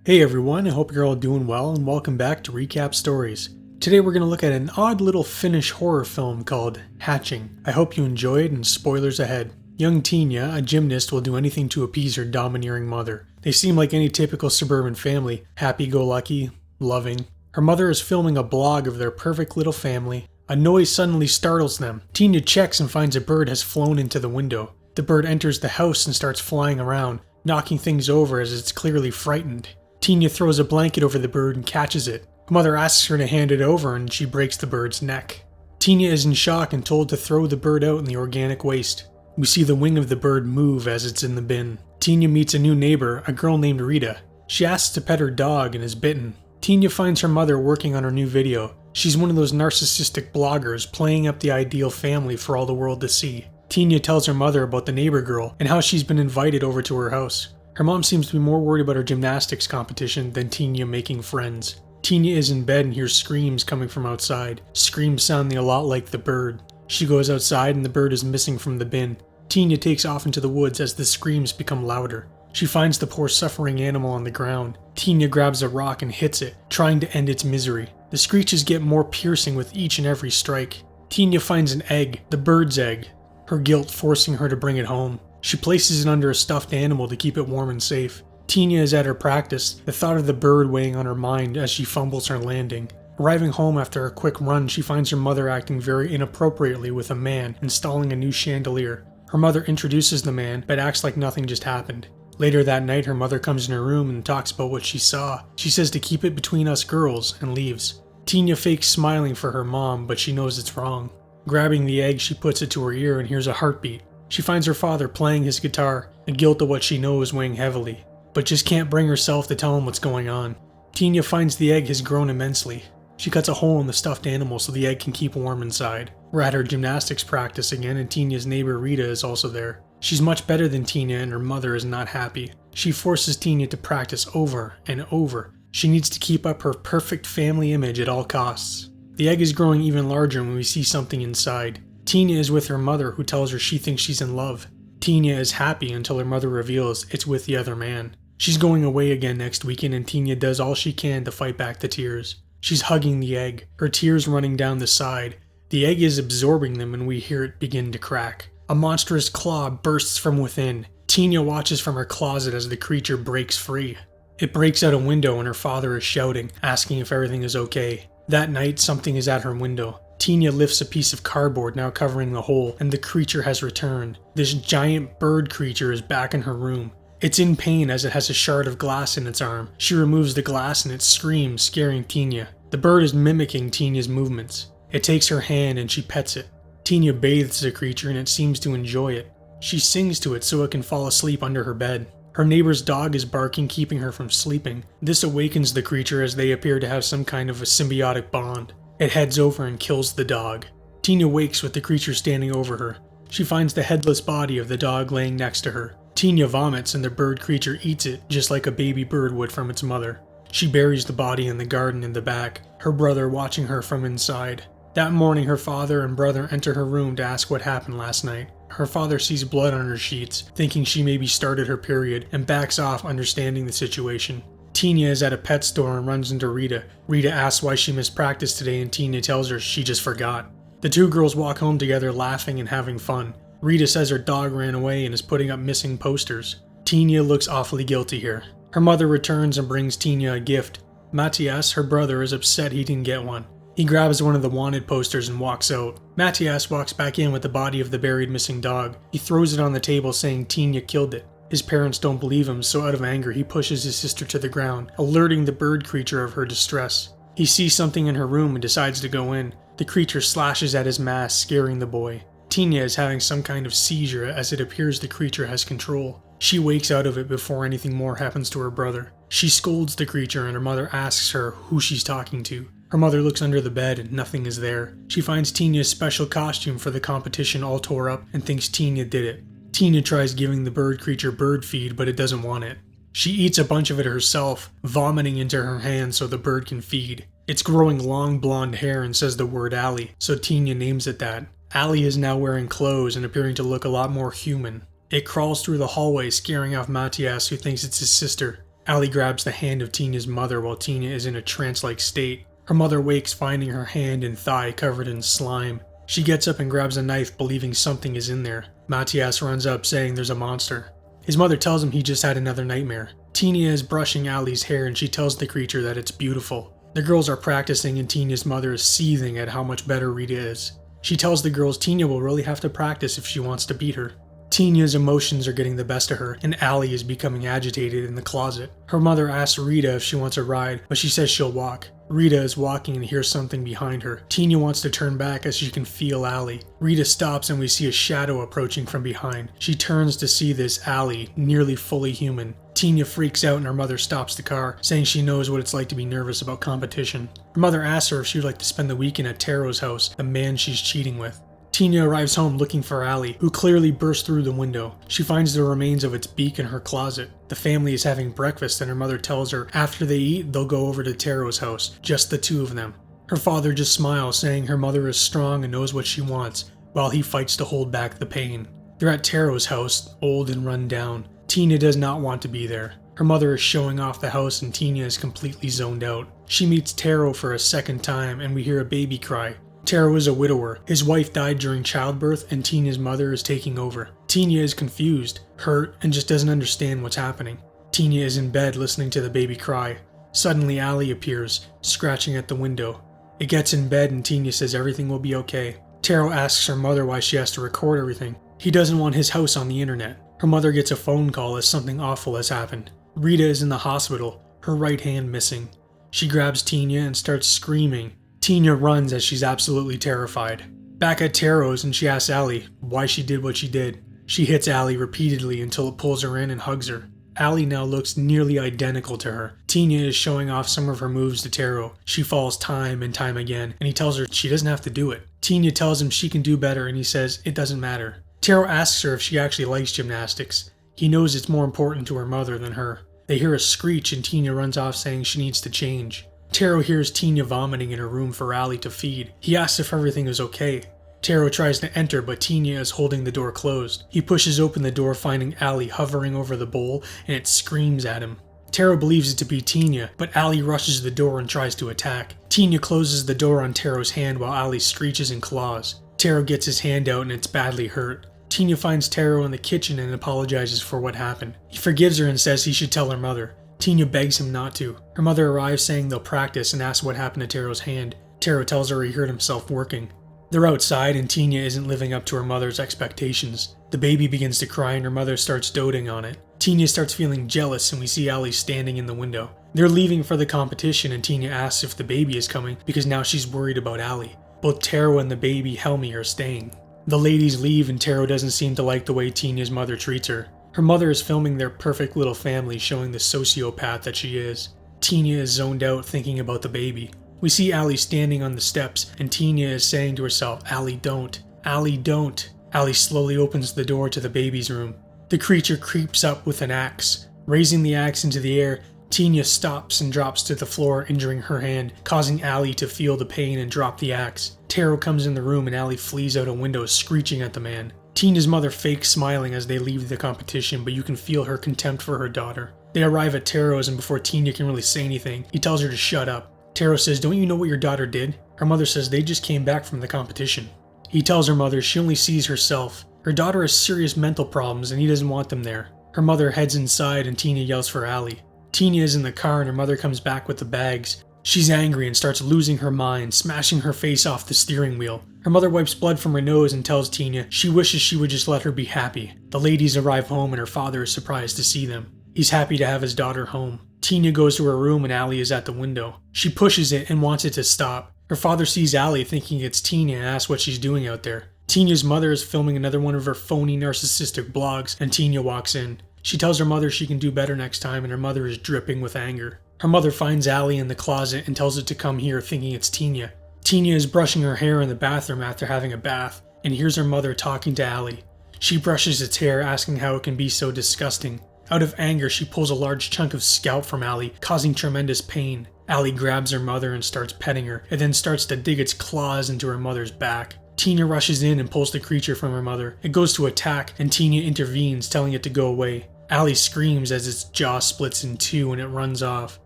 Hey everyone, I hope you're all doing well and welcome back to Recap Stories. Today we're going to look at an odd little Finnish horror film called Hatching. I hope you enjoy it and spoilers ahead. Young Tiina, a gymnast, will do anything to appease her domineering mother. They seem like any typical suburban family, happy-go-lucky, loving. Her mother is filming a blog of their perfect little family. A noise suddenly startles them. Tiina checks and finds a bird has flown into the window. The bird enters the house and starts flying around, knocking things over as it's clearly frightened. Tiina throws a blanket over the bird and catches it. Her mother asks her to hand it over and she breaks the bird's neck. Tiina is in shock and told to throw the bird out in the organic waste. We see the wing of the bird move as it's in the bin. Tiina meets a new neighbor, a girl named Rita. She asks to pet her dog and is bitten. Tiina finds her mother working on her new video. She's one of those narcissistic bloggers playing up the ideal family for all the world to see. Tiina tells her mother about the neighbor girl and how she's been invited over to her house. Her mom seems to be more worried about her gymnastics competition than Tiina making friends. Tiina is in bed and hears screams coming from outside, screams sounding a lot like the bird. She goes outside and the bird is missing from the bin. Tiina takes off into the woods as the screams become louder. She finds the poor suffering animal on the ground. Tiina grabs a rock and hits it, trying to end its misery. The screeches get more piercing with each and every strike. Tiina finds an egg, the bird's egg, her guilt forcing her to bring it home. She places it under a stuffed animal to keep it warm and safe. Tiina is at her practice, the thought of the bird weighing on her mind as she fumbles her landing. Arriving home after a quick run, she finds her mother acting very inappropriately with a man installing a new chandelier. Her mother introduces the man, but acts like nothing just happened. Later that night, her mother comes in her room and talks about what she saw. She says to keep it between us girls and leaves. Tiina fakes smiling for her mom, but she knows it's wrong. Grabbing the egg, she puts it to her ear and hears a heartbeat. She finds her father playing his guitar, the guilt of what she knows weighing heavily, but just can't bring herself to tell him what's going on. Tiina finds the egg has grown immensely. She cuts a hole in the stuffed animal so the egg can keep warm inside. We're at her gymnastics practice again and Tiina's neighbor Rita is also there. She's much better than Tiina and her mother is not happy. She forces Tiina to practice over and over. She needs to keep up her perfect family image at all costs. The egg is growing even larger when we see something inside. Tiina is with her mother who tells her she thinks she's in love. Tiina is happy until her mother reveals it's with the other man. She's going away again next weekend and Tiina does all she can to fight back the tears. She's hugging the egg, her tears running down the side. The egg is absorbing them and we hear it begin to crack. A monstrous claw bursts from within. Tiina watches from her closet as the creature breaks free. It breaks out a window and her father is shouting, asking if everything is okay. That night, something is at her window. Tiina lifts a piece of cardboard now covering the hole, and the creature has returned. This giant bird creature is back in her room. It's in pain as it has a shard of glass in its arm. She removes the glass and it screams, scaring Tiina. The bird is mimicking Tina's movements. It takes her hand and she pets it. Tiina bathes the creature and it seems to enjoy it. She sings to it so it can fall asleep under her bed. Her neighbor's dog is barking, keeping her from sleeping. This awakens the creature as they appear to have some kind of a symbiotic bond. It heads over and kills the dog. Tiina wakes with the creature standing over her. She finds the headless body of the dog laying next to her. Tiina vomits and the bird creature eats it just like a baby bird would from its mother. She buries the body in the garden in the back, her brother watching her from inside. That morning her father and brother enter her room to ask what happened last night. Her father sees blood on her sheets, thinking she maybe started her period, and backs off understanding the situation. Tiina is at a pet store and runs into Rita. Rita asks why she missed practice today and Tiina tells her she just forgot. The two girls walk home together laughing and having fun. Rita says her dog ran away and is putting up missing posters. Tiina looks awfully guilty here. Her mother returns and brings Tiina a gift. Matthias, her brother, is upset he didn't get one. He grabs one of the wanted posters and walks out. Matthias walks back in with the body of the buried missing dog. He throws it on the table saying Tiina killed it. His parents don't believe him, so out of anger he pushes his sister to the ground, alerting the bird creature of her distress. He sees something in her room and decides to go in. The creature slashes at his mask, scaring the boy. Tiina is having some kind of seizure as it appears the creature has control. She wakes out of it before anything more happens to her brother. She scolds the creature and her mother asks her who she's talking to. Her mother looks under the bed and nothing is there. She finds Tiina's special costume for the competition all tore up and thinks Tiina did it. Tiina tries giving the bird creature bird feed, but it doesn't want it. She eats a bunch of it herself, vomiting into her hand so the bird can feed. It's growing long blonde hair and says the word Allie, so Tiina names it that. Allie is now wearing clothes and appearing to look a lot more human. It crawls through the hallway, scaring off Matthias, who thinks it's his sister. Allie grabs the hand of Tina's mother while Tina is in a trance-like state. Her mother wakes, finding her hand and thigh covered in slime. She gets up and grabs a knife, believing something is in there. Matthias runs up, saying there's a monster. His mother tells him he just had another nightmare. Tina is brushing Allie's hair and she tells the creature that it's beautiful. The girls are practicing and Tina's mother is seething at how much better Rita is. She tells the girls Tina will really have to practice if she wants to beat her. Tina's emotions are getting the best of her, and Allie is becoming agitated in the closet. Her mother asks Rita if she wants a ride, but she says she'll walk. Rita is walking and hears something behind her. Tina wants to turn back as she can feel Allie. Rita stops and we see a shadow approaching from behind. She turns to see this Allie, nearly fully human. Tina freaks out and her mother stops the car, saying she knows what it's like to be nervous about competition. Her mother asks her if she would like to spend the weekend at Taro's house, the man she's cheating with. Tina arrives home looking for Allie, who clearly burst through the window. She finds the remains of its beak in her closet. The family is having breakfast and her mother tells her after they eat, they'll go over to Taro's house, just the two of them. Her father just smiles, saying her mother is strong and knows what she wants, while he fights to hold back the pain. They're at Taro's house, old and run down. Tina does not want to be there. Her mother is showing off the house and Tina is completely zoned out. She meets Taro for a second time and we hear a baby cry. Taro is a widower. His wife died during childbirth and Tina's mother is taking over. Tina is confused, hurt, and just doesn't understand what's happening. Tina is in bed listening to the baby cry. Suddenly Allie appears, scratching at the window. It gets in bed and Tina says everything will be okay. Taro asks her mother why she has to record everything. He doesn't want his house on the internet. Her mother gets a phone call as something awful has happened. Rita is in the hospital, her right hand missing. She grabs Tina and starts screaming. Tina runs as she's absolutely terrified. Back at Taro's and she asks Allie why she did what she did. She hits Allie repeatedly until it pulls her in and hugs her. Allie now looks nearly identical to her. Tina is showing off some of her moves to Taro. She falls time and time again, and he tells her she doesn't have to do it. Tina tells him she can do better and he says it doesn't matter. Taro asks her if she actually likes gymnastics. He knows it's more important to her mother than her. They hear a screech and Tina runs off saying she needs to change. Taro hears Tina vomiting in her room for Allie to feed. He asks if everything is okay. Taro tries to enter, but Tina is holding the door closed. He pushes open the door, finding Allie hovering over the bowl, and it screams at him. Taro believes it to be Tina, but Allie rushes the door and tries to attack. Tina closes the door on Taro's hand while Allie screeches and claws. Taro gets his hand out and it's badly hurt. Tina finds Taro in the kitchen and apologizes for what happened. He forgives her and says he should tell her mother. Tina begs him not to. Her mother arrives saying they'll practice and asks what happened to Taro's hand. Taro tells her he hurt himself working. They're outside and Tina isn't living up to her mother's expectations. The baby begins to cry and her mother starts doting on it. Tina starts feeling jealous and we see Allie standing in the window. They're leaving for the competition and Tina asks if the baby is coming because now she's worried about Allie. Both Taro and the baby Helmi are staying. The ladies leave and Taro doesn't seem to like the way Tina's mother treats her. Her mother is filming their perfect little family, showing the sociopath that she is. Tina is zoned out thinking about the baby. We see Allie standing on the steps and Tina is saying to herself, Allie don't, Allie don't. Allie slowly opens the door to the baby's room. The creature creeps up with an axe. Raising the axe into the air, Tina stops and drops to the floor, injuring her hand, causing Allie to feel the pain and drop the axe. Taro comes in the room and Allie flees out a window, screeching at the man. Tina's mother fakes smiling as they leave the competition, but you can feel her contempt for her daughter. They arrive at Taro's and before Tina can really say anything, he tells her to shut up. Taro says, don't you know what your daughter did? Her mother says they just came back from the competition. He tells her mother she only sees herself. Her daughter has serious mental problems and he doesn't want them there. Her mother heads inside and Tina yells for Allie. Tina is in the car and her mother comes back with the bags. She's angry and starts losing her mind, smashing her face off the steering wheel. Her mother wipes blood from her nose and tells Tina she wishes she would just let her be happy. The ladies arrive home and her father is surprised to see them. He's happy to have his daughter home. Tina goes to her room and Allie is at the window. She pushes it and wants it to stop. Her father sees Allie thinking it's Tina and asks what she's doing out there. Tina's mother is filming another one of her phony narcissistic blogs and Tina walks in. She tells her mother she can do better next time and her mother is dripping with anger. Her mother finds Allie in the closet and tells her to come here thinking it's Tina. Tina is brushing her hair in the bathroom after having a bath and hears her mother talking to Allie. She brushes its hair, asking how it can be so disgusting. Out of anger, she pulls a large chunk of scalp from Allie, causing tremendous pain. Allie grabs her mother and starts petting her, and then starts to dig its claws into her mother's back. Tina rushes in and pulls the creature from her mother. It goes to attack, and Tina intervenes, telling it to go away. Allie screams as its jaw splits in two and it runs off.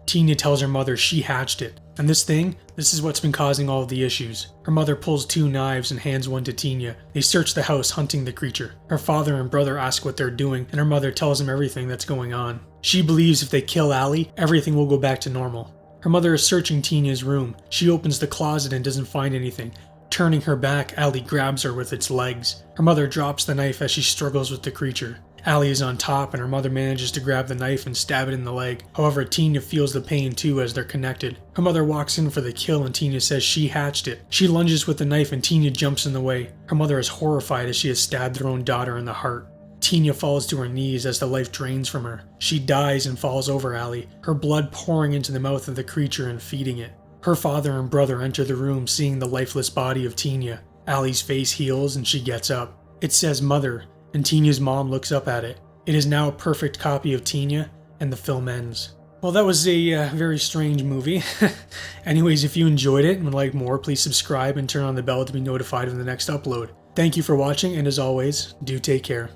Tina tells her mother she hatched it. And this is what's been causing all of the issues. Her mother pulls 2 knives and hands one to Tina. They search the house hunting the creature. Her father and brother ask what they're doing, and her mother tells them everything that's going on. She believes if they kill Allie, everything will go back to normal. Her mother is searching Tina's room. She opens the closet and doesn't find anything. Turning her back, Allie grabs her with its legs. Her mother drops the knife as she struggles with the creature. Allie is on top and her mother manages to grab the knife and stab it in the leg. However, Tina feels the pain too as they're connected. Her mother walks in for the kill and Tina says she hatched it. She lunges with the knife and Tina jumps in the way. Her mother is horrified as she has stabbed her own daughter in the heart. Tina falls to her knees as the life drains from her. She dies and falls over Allie, her blood pouring into the mouth of the creature and feeding it. Her father and brother enter the room seeing the lifeless body of Tina. Allie's face heals and she gets up. It says mother, and Tina's mom looks up at it. It is now a perfect copy of Tina, and the film ends. Well, that was a very strange movie. Anyways, if you enjoyed it and would like more, please subscribe and turn on the bell to be notified of the next upload. Thank you for watching, and as always, do take care.